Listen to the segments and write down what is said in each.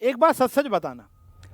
एक बात सच सच बताना,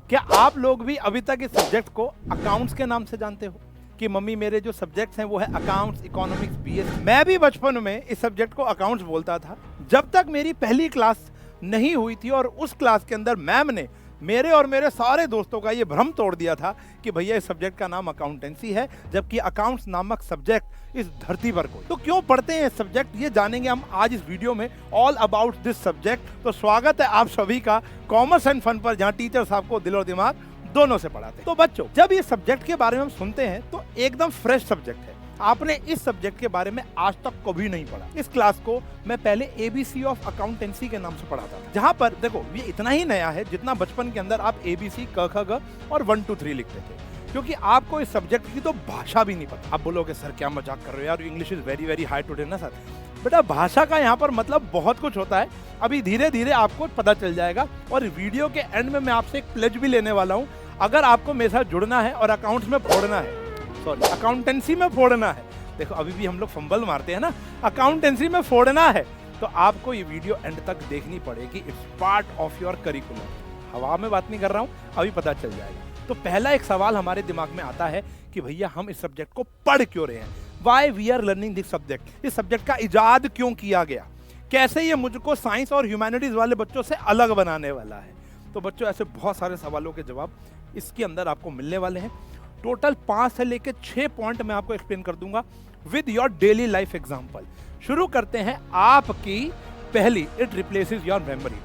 क्या आप लोग भी अभी तक इस सब्जेक्ट को अकाउंट्स के नाम से जानते हो? कि मम्मी मेरे जो सब्जेक्ट्स हैं वो है अकाउंट्स, इकोनॉमिक्स, बीएस। मैं भी बचपन में इस सब्जेक्ट को अकाउंट्स बोलता था, जब तक मेरी पहली क्लास नहीं हुई थी और उस क्लास के अंदर मैम ने मेरे और मेरे सारे दोस्तों का ये भ्रम तोड़ दिया था कि भैया इस सब्जेक्ट का नाम अकाउंटेंसी है, जबकि अकाउंट्स नामक सब्जेक्ट इस धरती पर कोई। तो क्यों पढ़ते हैं इस सब्जेक्ट, ये जानेंगे हम आज इस वीडियो में, ऑल अबाउट दिस सब्जेक्ट। तो स्वागत है आप सभी का कॉमर्स एंड फन पर, जहां टीचर्स आपको दिल और दिमाग दोनों से पढ़ाते हैं। तो बच्चों, जब ये सब्जेक्ट के बारे में हम सुनते हैं तो एकदम फ्रेश सब्जेक्ट है, आपने इस सब्जेक्ट के बारे में आज तक कभी नहीं पढ़ा। इस क्लास को मैं पहले एबीसी ऑफ अकाउंटेंसी के नाम से पढ़ाता था, जहां पर देखो ये इतना ही नया है जितना बचपन के अंदर आप एबीसी, क ख ग और 1 2 3 लिखते थे, क्योंकि आपको इस सब्जेक्ट की तो भाषा भी नहीं पता। आप बोलोगे सर क्या मजाक कर रहे हो यार, English is very very high today ना सर। बेटा भाषा का यहाँ पर मतलब बहुत कुछ होता है, अभी धीरे धीरे आपको पता चल जाएगा। और वीडियो के एंड में मैं आपसे एक प्लेज भी लेने वाला हूँ, अगर आपको मेरे साथ जुड़ना है और अकाउंट्स में फोड़ना है, सॉरी अकाउंटेंसी में फोड़ना है, देखो अभी भी हम लोग फंबल मारते हैं ना, अकाउंटेंसी में फोड़ना है तो आपको ये वीडियो एंड तक देखनी पड़ेगी। It's part of your curriculum. हवा में बात नहीं कर रहा हूँ, अभी पता चल जाएगा। तो पहला एक सवाल हमारे दिमाग में आता है कि भैया हम इस सब्जेक्ट को पढ़ क्यों रहे हैं, why we are learning this subject. इस सब्जेक्ट का इजाद क्यों किया गया, कैसे ये मुझको साइंस और ह्यूमैनिटीज वाले बच्चों से अलग बनाने वाला है। तो बच्चों ऐसे बहुत सारे सवालों के जवाब इसके अंदर आपको मिलने वाले हैं। टोटल 5 से लेकर 6 पॉइंट मैं आपको एक्सप्लेन कर दूंगा with your daily life example. शुरू करते हैं आपकी पहली, इट रिप्लेसेस योर मेमोरी।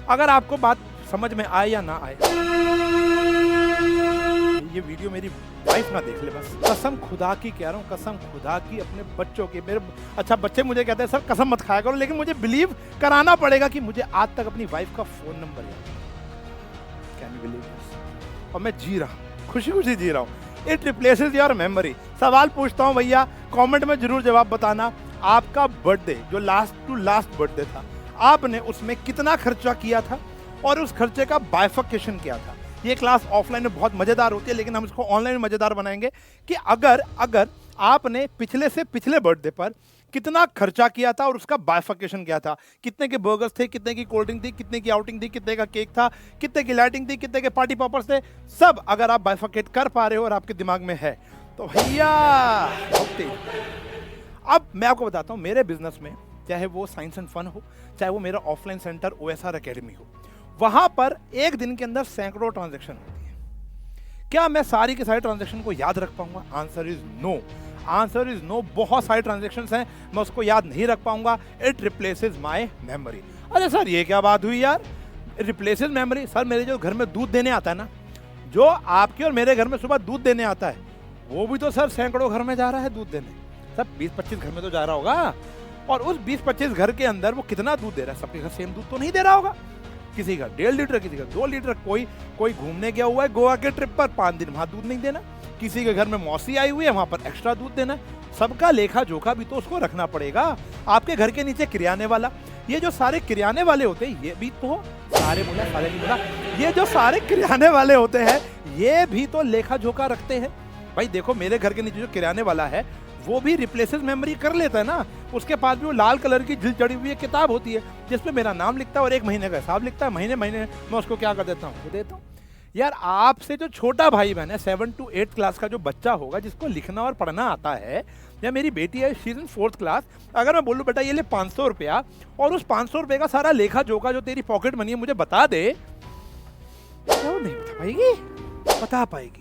अगर आपको बात समझ में आए या ना आए, ये वीडियो मेरी वाइफ ना देख ले बस, कसम खुदा की कह रहा हूँ, कसम खुदा की अपने बच्चों के। मेरे अच्छा बच्चे मुझे कहते हैं सर कसम मत खाया करो, लेकिन मुझे बिलीव कराना पड़ेगा कि मुझे आज तक अपनी वाइफ का फोन नंबर याद है। Can you believe this? और मैं जी रहा हूँ, खुशी खुशी जी रहा हूँ। It replaces your memory. सवाल पूछता हूँ भैया, कमेंट में जरूर जवाब बताना। आपका बर्थडे जो लास्ट टू लास्ट बर्थडे था, आपने उसमें कितना खर्चा किया था और उस खर्चे का बाइफिकेशन क्या था। ये क्लास ऑफलाइन में बहुत मजेदार होती है, लेकिन हम इसको ऑनलाइन में मजेदार बनाएंगे कि अगर आपने पिछले से पिछले बर्थडे पर कितना खर्चा किया था और उसका बाइफिकेशन क्या था, कितने के बर्गर्स थे, कितने की कोल्ड ड्रिंक थी, कितने की आउटिंग थी, कितने का केक था, कितने की लाइटिंग थी, कितने के पार्टी पॉपर्स थे, सब अगर आप बाइफिकेट कर पा रहे हो और आपके दिमाग में है तो भैया। अब मैं आपको बताता हूँ, मेरे बिजनेस में चाहे वो साइंस एंड फन हो, चाहे वो मेरा ऑफलाइन सेंटर ओएसआर एकेडमी हो, वहां पर एक दिन के अंदर सैकड़ों ट्रांजैक्शन होती है। क्या मैं सारी के सारे ट्रांजैक्शन को याद रख पाऊंगा? Answer is no. Answer is no. बहुत सारे ट्रांजैक्शंस हैं, मैं उसको याद नहीं रख पाऊंगा। It replaces my memory. अरे सर ये क्या बात हुई यार, रिप्लेसेस मेमोरी? सर मेरे जो घर में दूध देने आता है ना, जो आपके और मेरे घर में सुबह दूध देने आता है, वो भी तो सर सैकड़ों घर में जा रहा है दूध देने। सर 20-25 घर में तो जा रहा होगा, और उस 20-25 घर के अंदर वो कितना दूध दे रहा है? सबके घर सेम दूध तो नहीं दे रहा होगा। किसी का 1.5 लीटर, किसी का 2 लीटर। कोई घूमने गया हुआ है गोवा के ट्रिप पर, 5 दिन वहां दूध नहीं देना। किसी के घर में मौसी आई हुई है, वहां पर एक्स्ट्रा दूध देना। सबका लेखा जोखा भी तो उसको रखना पड़ेगा। आपके घर के नीचे किराने वाला, ये जो सारे किराने वाले होते हैं, ये भी तो सारे नहीं बोला, ये जो सारे किराने वाले होते हैं ये भी तो लेखा जोखा रखते हैं। भाई देखो मेरे घर के नीचे जो किराने वाला है वो भी रिप्लेसेस मेमोरी कर लेता है ना। उसके पास भी वो लाल कलर की झिल चढ़ी हुई एक किताब होती है जिसमें मेरा नाम लिखता है और 1 महीने का हिसाब लिखता है। महीने मैं उसको क्या कर देता हूँ, वो देता हूँ। यार आपसे जो छोटा भाई बहन है, 7 to 8 क्लास का जो बच्चा होगा जिसको लिखना और पढ़ना आता है, या मेरी बेटी है she is in 4th class, अगर मैं बोलूँ बेटा ये ले 500 रुपया और उस 500 रुपये का सारा लेखा जोखा जो तेरी पॉकेट मनी है मुझे बता दे, वो नहीं बता पाएगी। बता पाएगी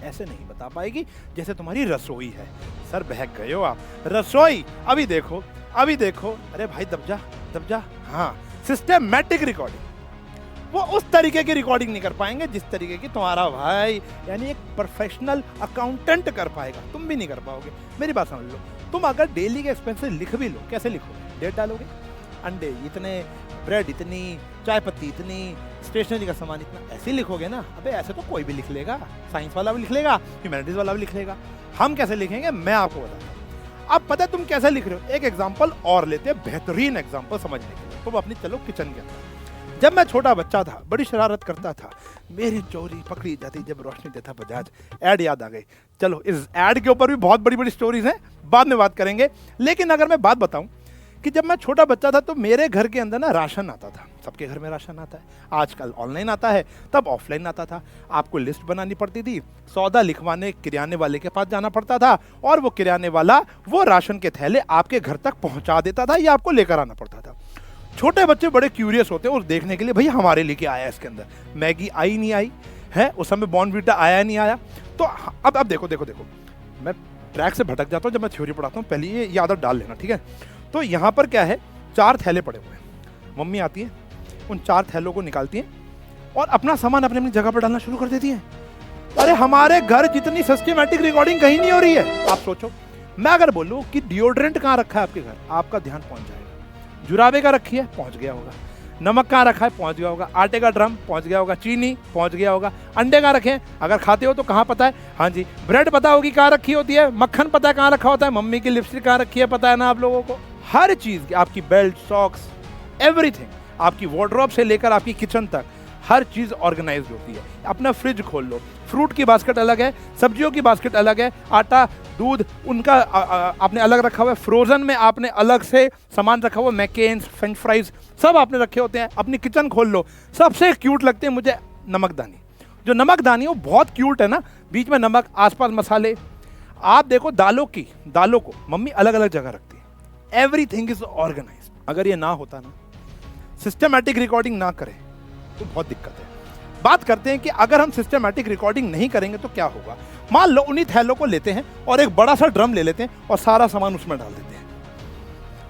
ऐसे नहीं बता पाएगी जैसे तुम्हारी रसोई है। सर बहक गए हो आप, रसोई अभी देखो। अरे भाई दब जा। हाँ, सिस्टमैटिक रिकॉर्डिंग, वो उस तरीके की रिकॉर्डिंग नहीं कर पाएंगे जिस तरीके की तुम्हारा भाई यानी एक प्रोफेशनल अकाउंटेंट कर पाएगा। तुम भी नहीं कर पाओगे। मेरी बात समझ लो, तुम अगर डेली के एक्सपेंसेस लिख भी लो, कैसे लिखोगे? डेट डालोगे, अंडे इतने, ब्रेड इतनी, चाय पत्ती इतनी, स्टेशनरी का सामान इतना, ऐसे लिखोगे ना। अबे ऐसे तो कोई भी लिख लेगा, साइंस वाला भी लिख लेगा, ह्यूमैनिटीज वाला भी लिख लेगा। हम कैसे लिखेंगे मैं आपको बताता हूँ। अब पता है तुम कैसे लिख रहे हो? एक एग्जांपल और लेते हैं, बेहतरीन एग्जांपल समझने के लिए। तुम अपनी चलो किचन के अंदर। जब मैं छोटा बच्चा था, बड़ी शरारत करता था, मेरी चोरी पकड़ी जाती जब रोशनी देता बजाज। ऐड याद आ गई। चलो इस ऐड के ऊपर भी बहुत बड़ी बड़ी स्टोरीज हैं, बाद में बात करेंगे। लेकिन अगर मैं बात बताऊं कि जब मैं छोटा बच्चा था तो मेरे घर के अंदर ना राशन आता था, सबके घर में राशन आता है, आजकल ऑनलाइन आता है, तब ऑफलाइन आता था। आपको लिस्ट बनानी पड़ती थी, सौदा लिखवाने किराने वाले के पास जाना पड़ता था, और वो किराने वाला वो राशन के थैले आपके घर तक पहुंचा देता था या आपको लेकर आना पड़ता था। छोटे बच्चे बड़े क्यूरियस होते हैं और देखने के लिए, भैया हमारे लिए क्या आया इसके अंदर, मैगी आई नहीं आई है, उस समय बॉर्नवीटा आया नहीं आया। तो अब देखो मैं ट्रैक से भटक जाता हूँ जब मैं थ्योरी पढ़ाता हूँ, पहले ये आदत डाल लेना, ठीक है। तो यहाँ पर क्या है, 4 थैले पड़े हुए हैं, मम्मी आती है, उन 4 थैलों को निकालती है और अपना सामान अपनी अपनी जगह पर डालना शुरू कर देती है। अरे हमारे घर जितनी सिस्टमैटिक रिकॉर्डिंग कहीं नहीं हो रही है। आप सोचो, मैं अगर बोलूँ कि डिओड्रेंट कहाँ रखा है आपके घर, आपका ध्यान पहुँच जाएगा। जुराबे का रखी है, पहुँच गया होगा। नमक कहाँ रखा है, पहुँच गया होगा। आटे का ड्रम पहुँच गया होगा। चीनी पहुँच गया होगा। अंडे कहाँ रखे हैं, अगर खाते हो तो कहाँ पता है, हाँ जी। ब्रेड पता होगी कहाँ रखी होती है, मक्खन पता है कहाँ रखा होता है, मम्मी की लिपस्टिक कहाँ रखी है पता है ना आप लोगों को। हर चीज़, आपकी बेल्ट, सॉक्स, एवरीथिंग, आपकी वार्डरोब से लेकर आपकी किचन तक हर चीज़ ऑर्गेनाइज्ड होती है। अपना फ्रिज खोल लो, फ्रूट की बास्केट अलग है, सब्जियों की बास्केट अलग है, आटा, दूध उनका आपने अलग रखा हुआ है, फ्रोजन में आपने अलग से सामान रखा हुआ, मैकेन्स, फ्रेंच फ्राइज सब आपने रखे होते हैं। अपनी किचन खोल लो, सबसे क्यूट लगते हैं मुझे नमकदानी। जो नमकदानी है वो बहुत क्यूट है ना, बीच में नमक, आसपास मसाले। आप देखो दालों को मम्मी अलग अलग जगह रखती है। Everything is organised. अगर ये ना होता ना, सिस्टमैटिक रिकॉर्डिंग ना करें तो बहुत दिक्कत है। बात करते हैं कि अगर हम सिस्टमैटिक रिकॉर्डिंग नहीं करेंगे तो क्या होगा। मान लो उन्हीं थैलों को लेते हैं और एक बड़ा सा ड्रम ले लेते हैं और सारा सामान उसमें डाल देते हैं।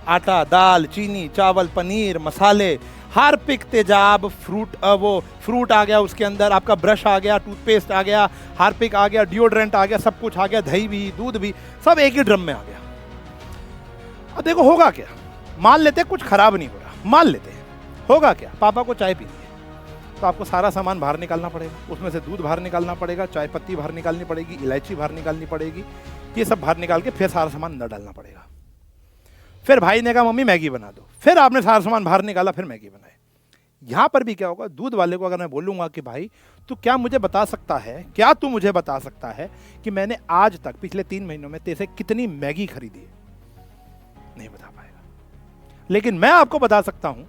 आटा, दाल, चीनी, चावल, पनीर, मसाले, हार्पिक, तेजाब, फ्रूट आ गया उसके अंदर, आपका ब्रश आ गया, टूथपेस्ट आ गया, हार्पिक आ गया, डिओड्रेंट आ गया, सब कुछ आ गया, दही भी, दूध भी, सब एक ही ड्रम में आ गया। अब देखो होगा क्या, मान लेते कुछ खराब नहीं हो रहा, मान लेते हैं, होगा क्या, पापा को चाय पीनी है तो आपको सारा सामान बाहर निकालना पड़ेगा, उसमें से दूध बाहर निकालना पड़ेगा, चाय पत्ती बाहर निकालनी पड़ेगी, इलायची बाहर निकालनी पड़ेगी, ये सब बाहर निकाल के फिर सारा सामान अंदर डालना पड़ेगा। फिर भाई ने कहा मम्मी मैगी बना दो, फिर आपने सारा सामान बाहर निकाला, फिर मैगी बनाए। यहाँ पर भी क्या होगा, दूध वाले को अगर मैं बोलूँगा कि भाई तू क्या मुझे बता सकता है, क्या तू मुझे बता सकता है कि मैंने आज तक पिछले 3 महीनों में तेरे से कितनी मैगी खरीदी है, नहीं बता पाएगा। लेकिन मैं आपको बता सकता हूँ,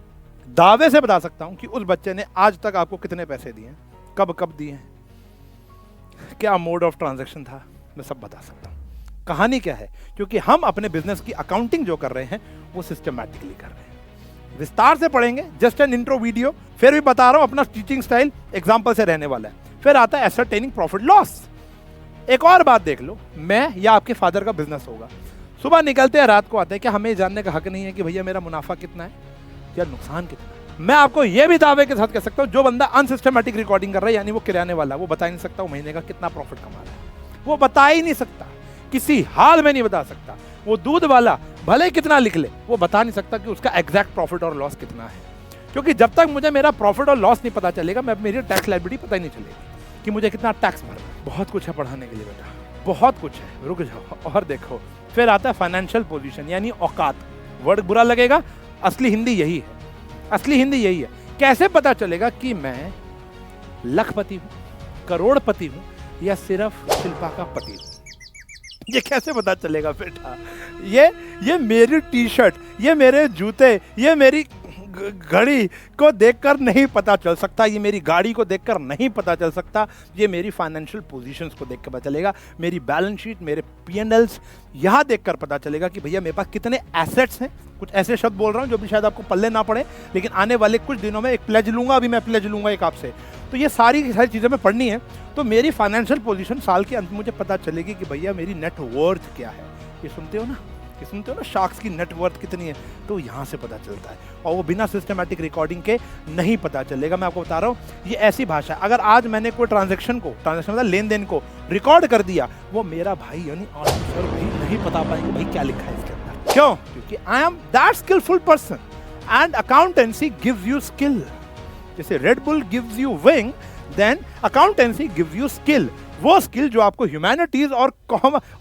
दावे से बता सकता हूं कि उस बच्चे ने आज तक आपको कितने पैसे दिए, कब कब दिए हैं, क्या मोड ऑफ ट्रांजैक्शन था, मैं सब बता सकता हूं। कहानी क्या है, क्योंकि हम अपने बिजनेस की अकाउंटिंग जो कर रहे हैं वो सिस्टमैटिकली कर रहे हैं। विस्तार से पढ़ेंगे, जस्ट एन इंट्रो वीडियो, फिर भी बता रहा हूं अपना टीचिंग स्टाइल एग्जाम्पल से रहने वाला है। फिर आता है एसरटेनिंग प्रॉफिट लॉस। एक और बात देख लो, मैं या आपके फादर का बिजनेस होगा, सुबह निकलते हैं रात को आते हैं, क्या हमें जानने का हक नहीं है कि भैया मेरा मुनाफा कितना है या नुकसान कितना। मैं आपको यह भी दावे के साथ कह सकता हूं, जो बंदा अनसिस्टमैटिक रिकॉर्डिंग कर रहा है, यानी वो किराने वाला, वो बता नहीं सकता वो महीने का कितना प्रॉफिट कमा रहा है, वो बता ही नहीं सकता, किसी हाल में नहीं बता सकता। वो दूध वाला भले कितना लिख ले, वो बता नहीं सकता कि उसका एग्जैक्ट प्रॉफिट और लॉस कितना है, क्योंकि जब तक मुझे मेरा प्रॉफिट और लॉस नहीं पता चलेगा, मैं मेरी टैक्स लायबिलिटी पता ही नहीं चलेगी कि मुझे कितना टैक्स भरना है। बहुत कुछ है पढ़ाने के लिए बेटा, बहुत कुछ है, रुक जाओ और देखो। फिर आता है फाइनेंशियल पोजीशन, यानी औकात। वर्ड बुरा लगेगा, असली हिंदी यही है, असली हिंदी यही है। कैसे पता चलेगा कि मैं लखपति हूं, करोड़पति हूं या सिर्फ शिल्पा का पति हूं, ये कैसे पता चलेगा बेटा। ये मेरी टी शर्ट, ये मेरे जूते, ये मेरी घड़ी को देखकर नहीं पता चल सकता, ये मेरी गाड़ी को देखकर नहीं पता चल सकता, ये मेरी फाइनेंशियल पोजीशंस को देख कर पता चलेगा, मेरी बैलेंस शीट, मेरे P&Ls यहाँ देखकर पता चलेगा कि भैया मेरे पास कितने एसेट्स हैं। कुछ ऐसे शब्द बोल रहा हूँ जो भी शायद आपको पल्ले ना पड़े, लेकिन आने वाले कुछ दिनों में एक प्लेज लूंगा, अभी मैं प्लेज लूंगा एक आपसे, तो ये सारी की सारी चीज़ें मैं पढ़नी है। तो मेरी फाइनेंशियल पोजीशन साल के अंत में मुझे पता चलेगी कि भैया मेरी नेट वर्थ क्या है। ये सुनते हो ना, शार्क्स की नेट वर्थ कितनी है, तो यहाँ से पता चलता है, और वो बिना सिस्टमैटिक रिकॉर्डिंग के नहीं पता चलेगा। मैं आपको बता रहा हूँ, ये ऐसी भाषा है, अगर आज मैंने कोई ट्रांजैक्शन मतलब लेन देन को रिकॉर्ड कर दिया, वो मेरा भाई यानी ऑफिसर भी नहीं पता पाएंगे भाई क्या लिखा है इसके अंदर। क्यों? क्योंकि I am that skillful person and accountancy gives you skill. जैसे Red Bull gives you wing, then accountancy gives you skill, वो स्किल जो आपको ह्यूमैनिटीज और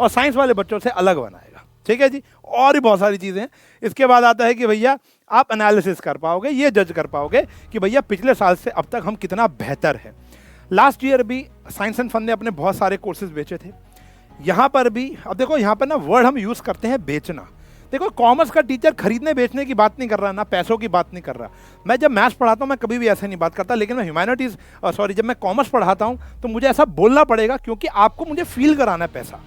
साइंस वाले बच्चों से अलग बनाएगा। ठीक है जी, और भी बहुत सारी चीज़ें हैं। इसके बाद आता है कि भैया आप एनालिसिस कर पाओगे, ये जज कर पाओगे कि भैया पिछले साल से अब तक हम कितना बेहतर है। लास्ट ईयर भी साइंस एंड फन ने अपने बहुत सारे कोर्सेज बेचे थे। यहाँ पर भी अब देखो, यहाँ पर ना वर्ड हम यूज़ करते हैं बेचना। देखो कॉमर्स का टीचर खरीदने बेचने की बात नहीं कर रहा, ना पैसों की बात नहीं कर रहा। मैं जब मैथ्स पढ़ाता हूँ मैं कभी भी ऐसे नहीं बात करता, लेकिन मैं ह्यूमैनिटीज़ सॉरी जब मैं कॉमर्स पढ़ाता हूँ तो मुझे ऐसा बोलना पड़ेगा, क्योंकि आपको मुझे फील कराना है पैसा।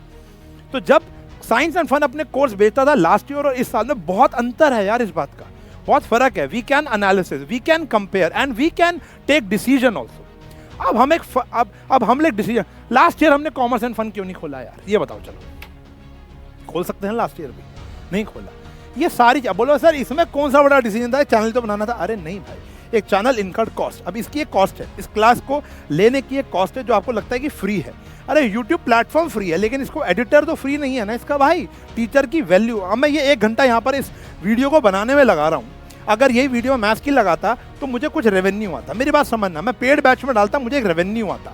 तो जब साइंस एंड फन अपने कोर्स बेचता था लास्ट ईयर और इस साल में बहुत अंतर है यार, इस बात का बहुत फर्क है। We can analysis, we can compare and we can take decision also. अब हम एक अब हम एक डिसीजन, लास्ट ईयर हमने कॉमर्स एंड फन क्यों नहीं खोला यार, ये बताओ। चलो खोल सकते हैं लास्ट ईयर भी, नहीं खोला। ये सारी बोलो सर इसमें कौन सा बड़ा डिसीजन था, चैनल तो बनाना था। अरे नहीं भाई, एक चैनल इनकर्ड कॉस्ट, अब इसकी एक कॉस्ट है, इस क्लास को लेने की एक कॉस्ट है जो आपको लगता है कि फ्री है। अरे YouTube प्लेटफॉर्म फ्री है, लेकिन इसको एडिटर तो फ्री नहीं है ना इसका भाई, टीचर की वैल्यू। अब मैं ये 1 घंटा यहाँ पर इस वीडियो को बनाने में लगा रहा हूँ, अगर यही वीडियो मैथ्स की लगाता तो मुझे कुछ रेवेन्यू आता। मेरी बात समझना, मैं पेड बैच में डालता मुझे एक रेवेन्यू आता।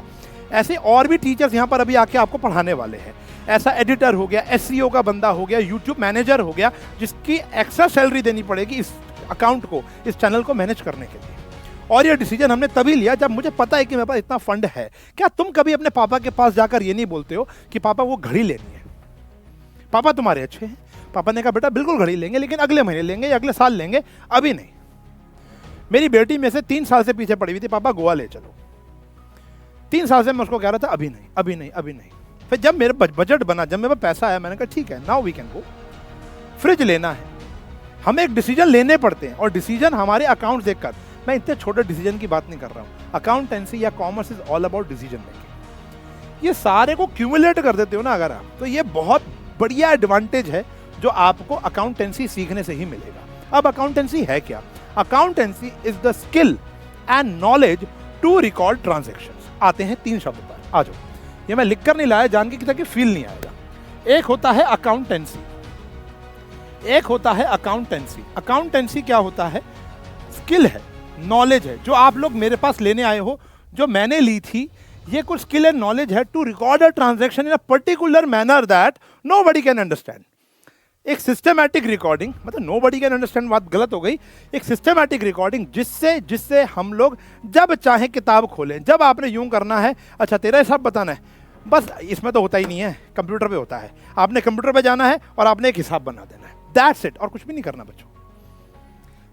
ऐसे और भी टीचर्स यहाँ पर अभी आके आपको पढ़ाने वाले हैं। ऐसा एडिटर हो गया, SEO का बंदा हो गया, YouTube मैनेजर हो गया, जिसकी एक्स्ट्रा सैलरी देनी पड़ेगी इस अकाउंट को, इस चैनल को मैनेज करने के लिए। और ये डिसीजन हमने तभी लिया जब मुझे पता है कि मेरे पास इतना फंड है। क्या तुम कभी अपने पापा के पास जाकर ये नहीं बोलते हो कि पापा वो घड़ी लेनी है? पापा तुम्हारे अच्छे हैं, पापा ने कहा बेटा बिल्कुल घड़ी लेंगे, लेकिन अगले महीने लेंगे या अगले साल लेंगे, अभी नहीं। मेरी बेटी में से 3 साल से पीछे पड़ी हुई थी, पापा गोवा ले चलो। 3 साल से मैं उसको कह रहा था अभी नहीं, अभी नहीं, अभी नहीं। फिर जब मेरे बजट बना, जब मेरे पास पैसा आया, मैंने कहा ठीक है now we can go. Fridge लेना है, हमें एक डिसीजन लेने पड़ते हैं, और डिसीजन हमारे अकाउंट देखकर, मैं इतने छोटे डिसीजन की बात नहीं कर रहा हूँ। अकाउंटेंसी या commerce is all about decision making. ये सारे को क्यूमुलेट कर देते हो ना अगर आप, तो ये बहुत बढ़िया एडवांटेज है जो आपको अकाउंटेंसी सीखने से ही मिलेगा। अब अकाउंटेंसी है क्या? Accountancy is the skill and knowledge to record transactions. आते हैं 3 शब्द पर, आ जाओ। ये मैं लिख कर नहीं लाया, जान के ताकि फील नहीं आएगा। एक होता है अकाउंटेंसी, एक होता है अकाउंटेंसी। अकाउंटेंसी क्या होता है? स्किल है, नॉलेज है, जो आप लोग मेरे पास लेने आए हो, जो मैंने ली थी। ये कुछ स्किल एंड नॉलेज है to record a transaction in a particular manner that nobody can understand. एक सिस्टमैटिक रिकॉर्डिंग, मतलब नोबडी कैन अंडरस्टैंड बात गलत हो गई। एक सिस्टमैटिक रिकॉर्डिंग जिससे हम लोग जब चाहे किताब खोलें, जब आपने यूं करना है, अच्छा तेरा हिसाब बताना है, बस इसमें तो होता ही नहीं है, कंप्यूटर पे होता है। आपने कंप्यूटर पे जाना है और आपने एक हिसाब बना देना है, दैट्स इट, और कुछ भी नहीं करना बच्चों।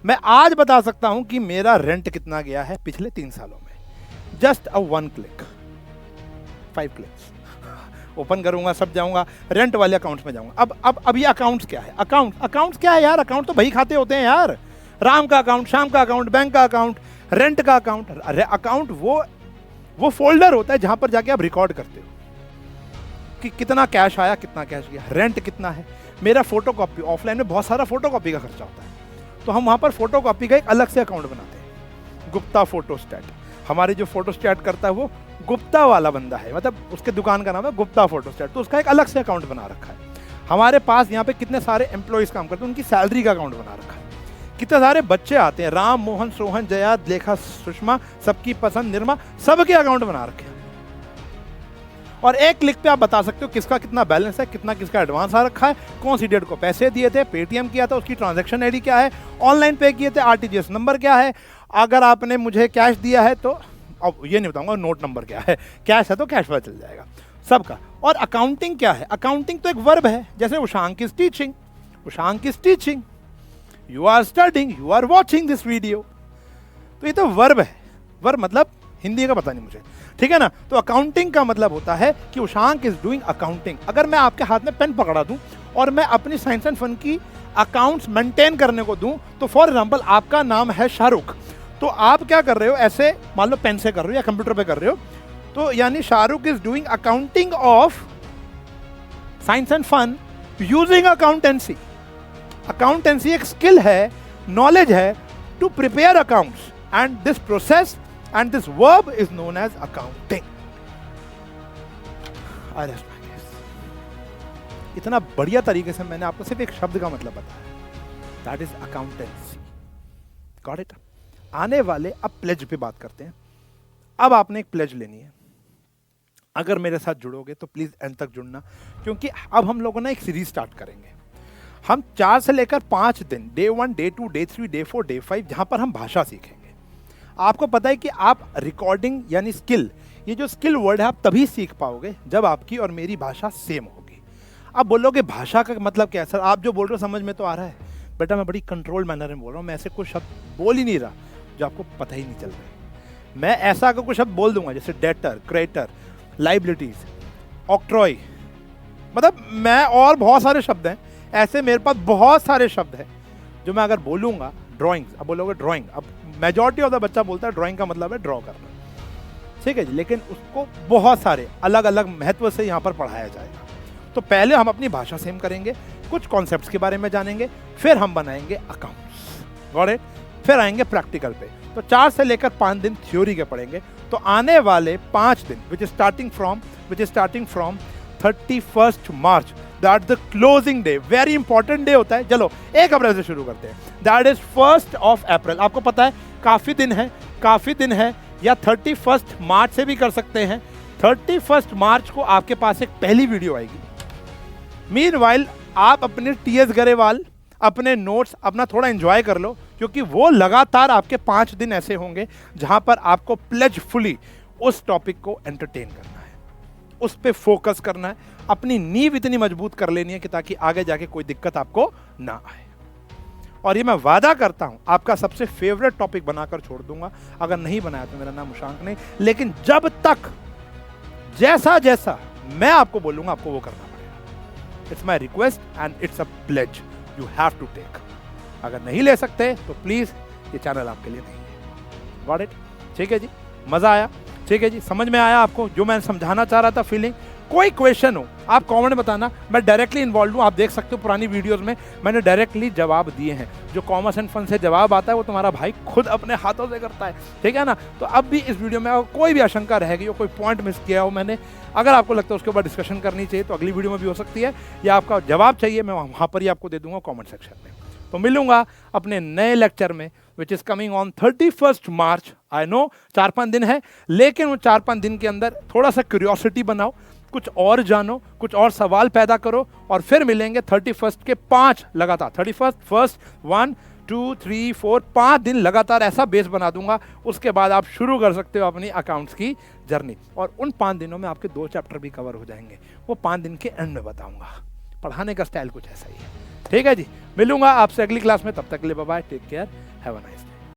मैं आज बता सकता हूं कि मेरा रेंट कितना गया है पिछले 3 सालों में, just a 1 click, 5 clicks. Open करूंगा, सब जाऊंगा, रेंट वाले अकाउंट्स में जाऊंगा। अब ये अकाउंट्स क्या है? अकाउंट्स क्या है यार? अकाउंट तो भाई खाते होते हैं यार, राम का अकाउंट, श्याम का अकाउंट, बैंक का अकाउंट, रेंट का अकाउंट। अकाउंट वो फोल्डर होता है जहां पर जाके आप रिकॉर्ड करते हो कि कितना कैश आया, कितना कैश गया, रेंट कितना है। मेरा फोटोकॉपी, ऑफलाइन में बहुत सारा फोटोकॉपी का खर्चा होता है, तो हम वहां पर फोटोकॉपी का एक अलग से अकाउंट बनाते हैं, गुप्ता फोटोस्टैट। हमारे जो फोटोस्टैट करता है वो गुप्ता वाला बंदा है, मतलब उसके दुकान का नाम है गुप्ता फोटोस्टैट, तो उसका एक अलग से अकाउंट बना रखा है। हमारे पास यहाँ पे कितने सारे एम्प्लॉइज काम करते हैं, उनकी सैलरी का अकाउंट बना रखा है। कितने सारे बच्चे आते हैं, राम, मोहन, सोहन, जया, लेखा, सुषमा, सबकी पसंद, निर्मा, सबके अकाउंट बना रखे हैं। और एक क्लिक पे आप बता सकते हो किसका कितना बैलेंस है, कितना किसका एडवांस आ रखा है, कौन सी डेट को पैसे दिए थे, पेटीएम किया था उसकी ट्रांजैक्शन आईडी क्या है, ऑनलाइन पे किए थे आरटीजीएस नंबर क्या है, अगर आपने मुझे कैश दिया है तो, अब ये नहीं बताऊंगा नोट नंबर क्या है, कैश है तो कैश पता चल जाएगा सबका। और अकाउंटिंग क्या है? अकाउंटिंग तो एक वर्ब है, जैसे Ushank is teaching, Ushank is teaching, you are studying, you are watching this video, तो ये तो वर्ब है। वर्ब मतलब हिंदी का पता नहीं मुझे, ठीक है ना। तो अकाउंटिंग का मतलब होता है कि उशांक इज डूइंग अकाउंटिंग। अगर मैं आपके हाथ में पेन पकड़ा दूं और मैं अपनी साइंस एंड फन की अकाउंट्स मेंटेन करने को दूं, तो फॉर एग्जांपल आपका नाम है शाहरुख, तो आप क्या कर रहे हो, ऐसे मान लो पेन से कर रहे हो या कंप्यूटर पे कर रहे हो, तो यानी Shahrukh is doing accounting of science and fun using accountancy. Accountancy एक स्किल है, नॉलेज है to prepare accounts, and this process and this verb is known as accounting. I rest my case. इतना बढ़िया तरीके से मैंने आपको सिर्फ एक शब्द का मतलब बताया, that is accountancy. Got it? आने वाले अब प्लेज पे बात करते हैं। अब आपने एक प्लेज लेनी है, अगर मेरे साथ जुड़ोगे तो प्लीज एंड तक जुड़ना, क्योंकि अब हम लोगों ने एक सीरीज स्टार्ट करेंगे। हम 4 से लेकर 5 दिन, day 1, day 2, day 3, day 4, day 5, जहां पर हम भाषा सीखेंगे। आपको पता है कि आप रिकॉर्डिंग यानी स्किल, ये जो स्किल वर्ड है आप तभी सीख पाओगे जब आपकी और मेरी भाषा सेम होगी। अब बोलोगे भाषा का मतलब क्या है सर, आप जो बोल रहे हो समझ में तो आ रहा है, बेटा मैं बड़ी कंट्रोल मैनर में बोल रहा हूँ, मैं ऐसे कोई शब्द बोल ही नहीं रहा जो आपको पता ही नहीं चल रहा है। मैं ऐसा अगर कोई शब्द बोल दूंगा जैसे डेटर, क्रेडिटर, लाइबिलिटीज, ऑक्ट्रॉय, मतलब मैं और बहुत सारे शब्द हैं ऐसे, मेरे पास बहुत सारे शब्द हैं जो मैं अगर बोलूंगा। ड्राइंग्स, अब बोलोगे ड्राइंग, अब मेजॉरिटी ऑफ द बच्चा बोलता है ड्राइंग का मतलब है ड्रॉ करना, ठीक है जी, लेकिन उसको बहुत सारे अलग अलग महत्व से यहाँ पर पढ़ाया जाएगा। तो पहले हम अपनी भाषा सेम करेंगे, कुछ कॉन्सेप्ट्स के बारे में जानेंगे, फिर हम बनाएंगे अकाउंट्स, गॉट इट, फिर आएंगे प्रैक्टिकल पे। तो 4 से लेकर 5 दिन थ्योरी के पढ़ेंगे। तो आने वाले 5 दिन which is starting from 31st March, that the closing day, very important day होता है। चलो 1 अप्रैल से शुरू करते हैं, that is 1st of April. आपको पता है काफी दिन है, या 31st मार्च से भी कर सकते हैं। 31st मार्च को आपके पास एक पहली वीडियो आएगी। मीनवाइल आप अपने टीएस गरेवाल, अपने नोट्स अपना थोड़ा एंजॉय कर लो, क्योंकि वो लगातार आपके 5 दिन ऐसे होंगे जहां पर आपको प्लेजफुली उस टॉपिक को एंटरटेन करना है, उस पे फोकस करना है, अपनी नींव इतनी मजबूत कर लेनी है कि ताकि आगे जाके कोई दिक्कत आपको ना आए। और ये मैं वादा करता हूं आपका सबसे फेवरेट टॉपिक बनाकर छोड़ दूंगा। अगर नहीं बनाया तो मेरा नाम उशांक नहीं, लेकिन जब तक जैसा जैसा मैं आपको बोलूंगा आपको वो करना पड़ेगा। It's my request and it's a pledge you have to take. अगर नहीं ले सकते तो प्लीज ये चैनल आपके लिए नहीं है। Got it? ठीक है जी, मजा आया? ठीक है जी, समझ में आया आपको जो मैं समझाना चाह रहा था फीलिंग? कोई क्वेश्चन हो आप कमेंट में बताना, मैं डायरेक्टली इन्वॉल्व हूँ। आप देख सकते हो पुरानी वीडियोस में मैंने डायरेक्टली जवाब दिए हैं। जो कॉमर्स एंड फन से जवाब आता है वो तुम्हारा भाई खुद अपने हाथों से करता है, ठीक है ना? तो अब भी इस वीडियो में कोई भी आशंका रहेगी, कोई पॉइंट मिस किया हो मैंने, अगर आपको लगता है उसके ऊपर डिस्कशन करनी चाहिए तो अगली वीडियो में भी हो सकती है, या आपका जवाब चाहिए मैं वहाँ पर ही आपको दे दूंगा कॉमेंट सेक्शन में। तो मिलूंगा अपने नए लेक्चर में which is coming on 31st March. I know 4-5 दिन है, लेकिन वो 4-5 दिन के अंदर थोड़ा सा क्यूरियोसिटी बनाओ, कुछ और जानो, कुछ और सवाल पैदा करो, और फिर मिलेंगे 31st के 5 लगातार, 31st 1 2 3 4 5 दिन लगातार ऐसा बेस बना दूंगा। उसके बाद आप शुरू कर सकते हो अपनी अकाउंट्स की जर्नी, और उन 5 दिनों में आपके 2 चैप्टर भी कवर हो जाएंगे। वो 5 दिन के एंड में बताऊंगा। पढ़ाने का स्टाइल कुछ ऐसा ही है, ठीक है जी। मिलूंगा आपसे अगली क्लास में, तब तक के लिए bye bye, take care, have a nice day.